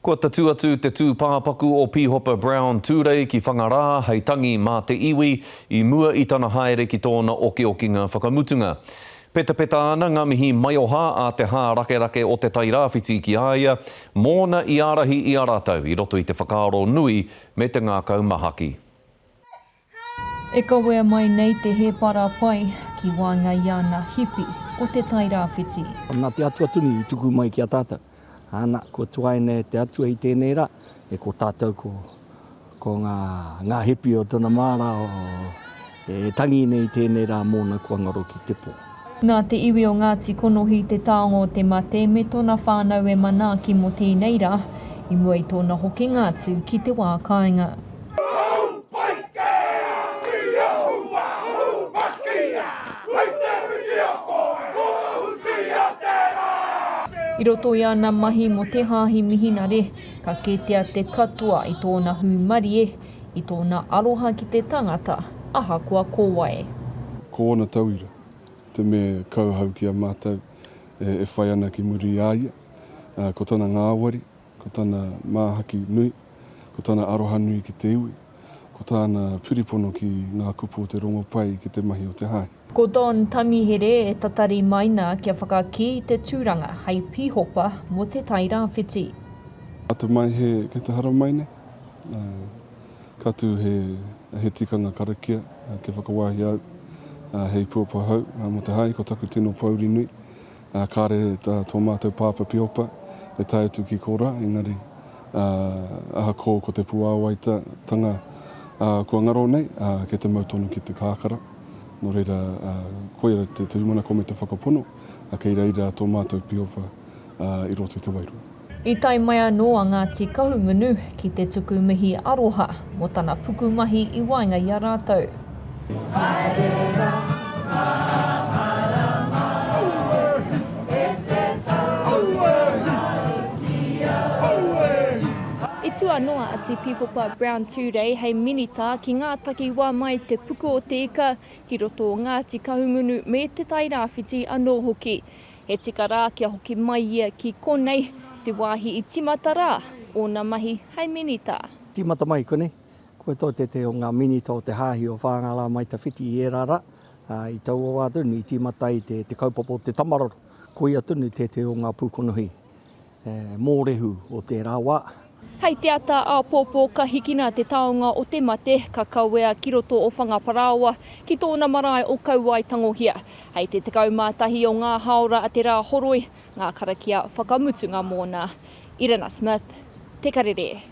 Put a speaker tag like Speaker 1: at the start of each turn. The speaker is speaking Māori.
Speaker 1: Ko tatu atu te tūpāpaku o Pihopa Brown tūrei ki whangarā hei tangi mā te iwi I mua I tana haere ki tōna oki-okinga whakamutunga. Peta ana ngā mihi mai o hā a te hā rake o te tairāwhiti ki aia, mōna I arahi I a rātau I roto I te whakaaro nui me te ngākau mahaki.
Speaker 2: E kawea mai nei te he para pai ki wānga I ana hipi o te tairāwhiti.
Speaker 3: Nā te atuatuni I tuku mai ki a tātou. Ana, ko tuaine te atua I tēnei rā, e ko tātou ko ngā hipi o tana māra e tangi nei tēnei rā mōna kua ngaro ki te pō.
Speaker 2: Nā te iwi o Ngāti Konohi te taongo te mate me tōna whānau e manaaki mo tēnei rā, I mua I tōna hoki ngātu ki te wā kāinga. I roto I ana mahi mo te hāhi mihinare, ka ketea te katua I tōna hūmarie, I tōna aroha ki te tangata, aha kua kōwae.
Speaker 4: Ko ona tauira, te me kauhau ki a mātou e whai ana ki muri aia, ko tana ngāwari, ko tana māhaki nui, ko tana aroha nui ki te iwi, ko tana piripono ki ngā kupu o te rongo pai ki te mahi o te hae.
Speaker 2: Ko Don Tamihere e tatari maina kia whakaki I te tūranga hei Pihopa mo te tairāwhiti.
Speaker 4: Atu mai he ke te hara mai nei, katu he tikanga karakia, ke whakawahi au, hei puapa hau mo te hae, ko taku tino pauri nui, kāre tō mātou pāpa Pihopa, e tae atu ki kōrā, engari aha ko te puāwaita tanga kua ngaro nei, ke te mautonu ki te kākara. No reira, koe te tūmana kome te whakapono, kei reira tō mātou Pihopa I roto I te wairua.
Speaker 2: I tai mai anō a Ngāti Kahungunu ki te tuku mihi aroha mo tana pukumahi I wainga I a rātou. I tua noa a te Pihopa Brown tūrei hei minita ki ngā taki wā mai te puku o te ika ki roto o Ngāti Kahungunu me te tairāwhiti anō hoki. He tika rā kia hoki mai ia ki konei te wāhi I timata rā o nā mahi hei minita.
Speaker 3: Timata mai konei, koe tō te o ngā minita o te hāhi o whāngala mai ta whiti I rara, I tau o atunu I timata I te kaupapa o te tamaroro, koe atunu te o ngā pūkonohi, mōrehu o te rāwā.
Speaker 2: Hei te ata a pōpō ka hikina te taonga o te mate ka kauea ki roto o whangaparaoa ki tōna marae o kauai tangohia. Hei te tekau mātahi o ngā haora a te rā horoi, ngā karakia whakamutunga mōna. Irina Smith, Te Karere.